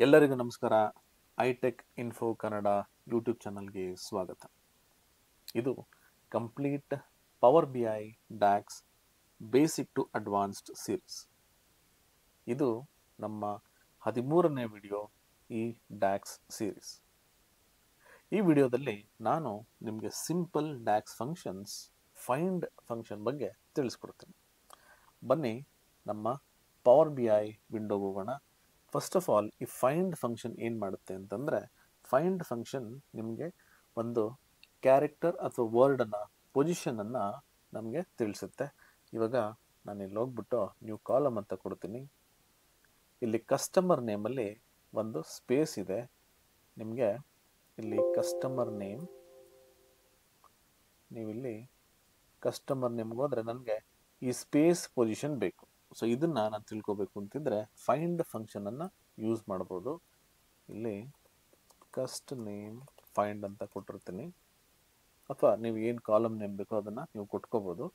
ಎಲ್ಲರಿಗೂ ನಮಸ್ಕಾರ. Hi-tech info Kannada YouTube ಚಾನಲ್ಗೆ ಸ್ವಾಗತ. ಇದು complete power BI DAX basic to advanced series. ಇದು ನಮ್ಮ 13ನೇ ವಿಡಿಯೋ ಈ ಡ್ಯಾಕ್ಸ್ ಸೀರೀಸ್. ಈ ವಿಡಿಯೋದಲ್ಲಿ ನಾನು ನಿಮಗೆ simple DAX functions find function ಬಗ್ಗೆ ತಿಳಿಸ್ಕೊಡ್ತೀನಿ. ಬನ್ನಿ ನಮ್ಮ ಪವರ್ BI ವಿಂಡೋಗೆ ಹೋಗೋಣ. ಫಸ್ಟ್ ಆಫ್ ಆಲ್, ಈ ಫೈಂಡ್ ಫಂಕ್ಷನ್ ಏನು ಮಾಡುತ್ತೆ ಅಂತಂದರೆ, ಫೈಂಡ್ ಫಂಕ್ಷನ್ ನಿಮಗೆ ಒಂದು ಕ್ಯಾರೆಕ್ಟರ್ ಅಥವಾ ವರ್ಡನ್ನು ಪೊಸಿಷನನ್ನು ನಮಗೆ ತಿಳಿಸುತ್ತೆ. ಇವಾಗ ನಾನು ಇಲ್ಲಿ ಹೋಗ್ಬಿಟ್ಟು ನ್ಯೂ ಕಾಲಮ್ ಅಂತ ಕೊಡ್ತೀನಿ. ಇಲ್ಲಿ ಕಸ್ಟಮರ್ ನೇಮಲ್ಲಿ ಒಂದು ಸ್ಪೇಸ್ ಇದೆ. ನಿಮಗೆ ಇಲ್ಲಿ ಕಸ್ಟಮರ್ ನೇಮ್, ನೀವಿಲ್ಲಿ ಕಸ್ಟಮರ್ ನೇಮ್ಗೆ ಹೋದರೆ ನನಗೆ ಈ ಸ್ಪೇಸ್ ಪೊಸಿಷನ್ ಬೇಕು. ಸೊ ಇದನ್ನು ನಾನು ತಿಳ್ಕೊಬೇಕು ಅಂತಿದ್ರೆ ಫೈಂಡ್ ಫಂಕ್ಷನನ್ನು ಯೂಸ್ ಮಾಡ್ಬೋದು. ಇಲ್ಲಿ ಕಸ್ಟ್ ನೇಮ್ ಫೈಂಡ್ ಅಂತ ಕೊಟ್ಟಿರ್ತೀನಿ, ಅಥವಾ ನೀವು ಏನು ಕಾಲಮ್ ನೇಮ್ ಬೇಕೋ ಅದನ್ನು ನೀವು ಕೊಟ್ಕೋಬೋದು.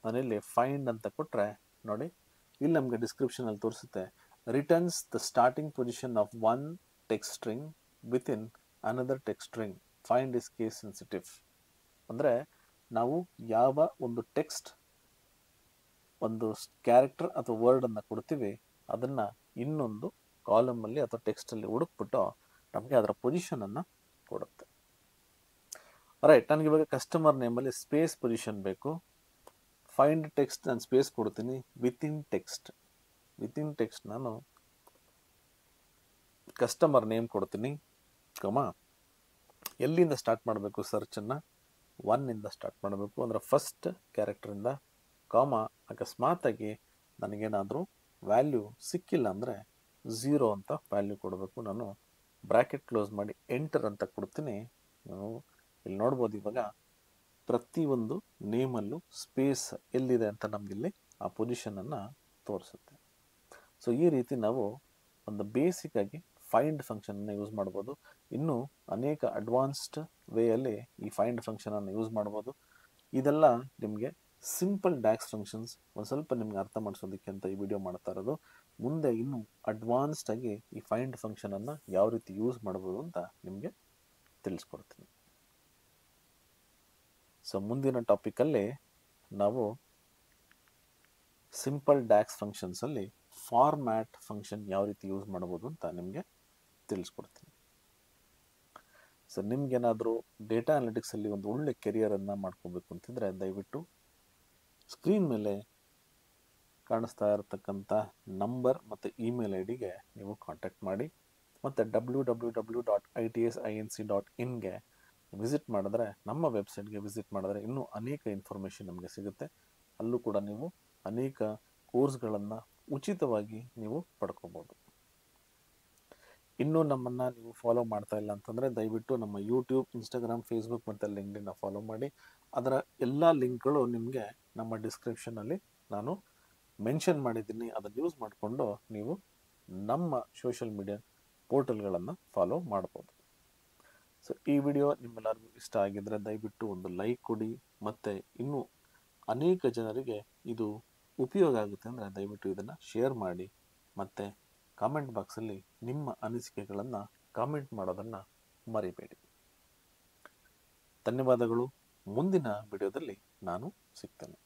ನಾನಿಲ್ಲಿ ಫೈಂಡ್ ಅಂತ ಕೊಟ್ಟರೆ ನೋಡಿ, ಇಲ್ಲಿ ನಮಗೆ ಡಿಸ್ಕ್ರಿಪ್ಷನಲ್ಲಿ ತೋರಿಸುತ್ತೆ, returns the starting position of one text string with in another text string, find is case sensitive. ಅಂದರೆ ನಾವು ಯಾವ ಒಂದು ಟೆಕ್ಸ್ಟ್, ಒಂದು ಕ್ಯಾರೆಕ್ಟರ್ ಅಥವಾ ವರ್ಡನ್ನು ಕೊಡ್ತೀವಿ, ಅದನ್ನು ಇನ್ನೊಂದು ಕಾಲಮಲ್ಲಿ ಅಥವಾ ಟೆಕ್ಸ್ಟಲ್ಲಿ ಹುಡುಕ್ಬಿಟ್ಟು ನಮಗೆ ಅದರ ಪೊಸಿಷನನ್ನು ಕೊಡುತ್ತೆ. ರೈಟ್, ನನಗೆ ಇವಾಗ ಕಸ್ಟಮರ್ ನೇಮಲ್ಲಿ ಸ್ಪೇಸ್ ಪೊಸಿಷನ್ ಬೇಕು. ಫೈಂಡ್ ಟೆಕ್ಸ್ಟ್ ನಾನು ಸ್ಪೇಸ್ ಕೊಡ್ತೀನಿ. ವಿತಿನ್ ಟೆಕ್ಸ್ಟ್ ನಾನು ಕಸ್ಟಮರ್ ನೇಮ್ ಕೊಡ್ತೀನಿ, ಎಲ್ಲಿಂದ ಸ್ಟಾರ್ಟ್ ಮಾಡಬೇಕು ಸರ್ಚನ್ನು? 1 ಸ್ಟಾರ್ಟ್ ಮಾಡಬೇಕು, ಅಂದರೆ ಫಸ್ಟ್ ಕ್ಯಾರೆಕ್ಟರಿಂದ, ಅಕಸ್ಮಾತಾಗಿ ನನಗೇನಾದರೂ ವ್ಯಾಲ್ಯೂ ಸಿಕ್ಕಿಲ್ಲ ಅಂದರೆ 0 ಅಂತ ವ್ಯಾಲ್ಯೂ ಕೊಡಬೇಕು. ನಾನು ಬ್ರ್ಯಾಕೆಟ್ ಕ್ಲೋಸ್ ಮಾಡಿ ಎಂಟರ್ ಅಂತ ಕೊಡ್ತೀನಿ. ನಾವು ಇಲ್ಲಿ ನೋಡ್ಬೋದು, ಇವಾಗ ಪ್ರತಿಯೊಂದು ನೇಮಲ್ಲೂ ಸ್ಪೇಸ್ ಎಲ್ಲಿದೆ ಅಂತ ನಮಗಿಲ್ಲಿ ಆ ಪೊಸಿಷನನ್ನು ತೋರಿಸುತ್ತೆ. ಸೊ ಈ ರೀತಿ ನಾವು ಒಂದು ಬೇಸಿಕ್ಕಾಗಿ ಫೈಂಡ್ ಫಂಕ್ಷನನ್ನು ಯೂಸ್ ಮಾಡ್ಬೋದು. ಇನ್ನೂ ಅನೇಕ ಅಡ್ವಾನ್ಸ್ಡ್ ವೇಯಲ್ಲಿ ಈ ಫೈಂಡ್ ಫಂಕ್ಷನನ್ನು ಯೂಸ್ ಮಾಡ್ಬೋದು. ಇದೆಲ್ಲ ನಿಮಗೆ ಸಿಂಪಲ್ ಡ್ಯಾಕ್ಸ್ ಫಂಕ್ಷನ್ಸ್ ಒಂದು ಸ್ವಲ್ಪ ನಿಮ್ಗೆ ಅರ್ಥ ಮಾಡಿಸೋದಕ್ಕೆ ಅಂತ ಈ ವಿಡಿಯೋ ಮಾಡ್ತಾ ಇರೋದು. ಮುಂದೆ ಇನ್ನೂ ಅಡ್ವಾನ್ಸ್ಡ್ ಆಗಿ ಈ ಫೈಂಡ್ ಫಂಕ್ಷನನ್ನು ಯಾವ ರೀತಿ ಯೂಸ್ ಮಾಡ್ಬೋದು ಅಂತ ನಿಮಗೆ ತಿಳಿಸ್ಕೊಡ್ತೀನಿ. ಸೊ ಮುಂದಿನ ಟಾಪಿಕಲ್ಲಿ ನಾವು ಸಿಂಪಲ್ ಡ್ಯಾಕ್ಸ್ ಫಂಕ್ಷನ್ಸಲ್ಲಿ ಫಾರ್ಮ್ಯಾಟ್ ಫಂಕ್ಷನ್ ಯಾವ ರೀತಿ ಯೂಸ್ ಮಾಡ್ಬೋದು ಅಂತ ನಿಮಗೆ ತಿಳಿಸ್ಕೊಡ್ತೀನಿ. ಸೊ ನಿಮ್ಗೇನಾದರೂ ಡೇಟಾ ಅನಾಲಿಟಿಕ್ಸಲ್ಲಿ ಒಂದು ಒಳ್ಳೆ ಕೆರಿಯರನ್ನು ಮಾಡ್ಕೋಬೇಕು ಅಂತಿದ್ರೆ ದಯವಿಟ್ಟು ಸ್ಕ್ರೀನ್ ಮೇಲೆ ಕಾಣಿಸ್ತಾ ಇರತಕ್ಕಂಥ ನಂಬರ್ ಮತ್ತು ಇಮೇಲ್ ಐಡಿಗೆ ನೀವು ಕಾಂಟ್ಯಾಕ್ಟ್ ಮಾಡಿ, ಮತ್ತು www.itsinc.in ವಿಸಿಟ್ ಮಾಡಿದ್ರೆ, ನಮ್ಮ ವೆಬ್ಸೈಟ್ಗೆ ವಿಸಿಟ್ ಮಾಡಿದ್ರೆ ಇನ್ನೂ ಅನೇಕ ಇನ್ಫಾರ್ಮೇಷನ್ ನಮಗೆ ಸಿಗುತ್ತೆ. ಅಲ್ಲೂ ಕೂಡ ನೀವು ಅನೇಕ ಕೋರ್ಸ್ಗಳನ್ನು ಉಚಿತವಾಗಿ ನೀವು ಪಡ್ಕೋಬೋದು. ಇನ್ನೂ ನಮ್ಮನ್ನು ನೀವು ಫಾಲೋ ಮಾಡ್ತಾ ಇಲ್ಲ ಅಂತಂದರೆ ದಯವಿಟ್ಟು ನಮ್ಮ ಯೂಟ್ಯೂಬ್, ಇನ್ಸ್ಟಾಗ್ರಾಮ್, ಫೇಸ್ಬುಕ್ ಮತ್ತು ಲಿಂಕ್ಡ್ಇನ್ನ ಫಾಲೋ ಮಾಡಿ. ಅದರ ಎಲ್ಲ ಲಿಂಕ್ಗಳು ನಿಮಗೆ ನಮ್ಮ ಡಿಸ್ಕ್ರಿಪ್ಷನಲ್ಲಿ ನಾನು ಮೆನ್ಷನ್ ಮಾಡಿದ್ದೀನಿ. ಅದನ್ನು ಯೂಸ್ ಮಾಡಿಕೊಂಡು ನೀವು ನಮ್ಮ ಸೋಷಿಯಲ್ ಮೀಡಿಯಾ ಪೋರ್ಟಲ್ಗಳನ್ನು ಫಾಲೋ ಮಾಡ್ಬೋದು. ಸೊ ಈ ವಿಡಿಯೋ ನಿಮ್ಮೆಲ್ಲರಿಗೂ ಇಷ್ಟ ಆಗಿದ್ದರೆ ದಯವಿಟ್ಟು ಒಂದು ಲೈಕ್ ಕೊಡಿ, ಮತ್ತು ಇನ್ನೂ ಅನೇಕ ಜನರಿಗೆ ಇದು ಉಪಯೋಗ ಆಗುತ್ತೆ ಅಂದರೆ ದಯವಿಟ್ಟು ಇದನ್ನು ಶೇರ್ ಮಾಡಿ, ಮತ್ತು ಕಾಮೆಂಟ್ ಬಾಕ್ಸಲ್ಲಿ ನಿಮ್ಮ ಅನಿಸಿಕೆಗಳನ್ನು ಕಾಮೆಂಟ್ ಮಾಡೋದನ್ನು ಮರಿಬೇಡಿ. ಧನ್ಯವಾದಗಳು. ಮುಂದಿನ ವಿಡಿಯೋದಲ್ಲಿ ನಾನು ಸಿಗ್ತೇನೆ.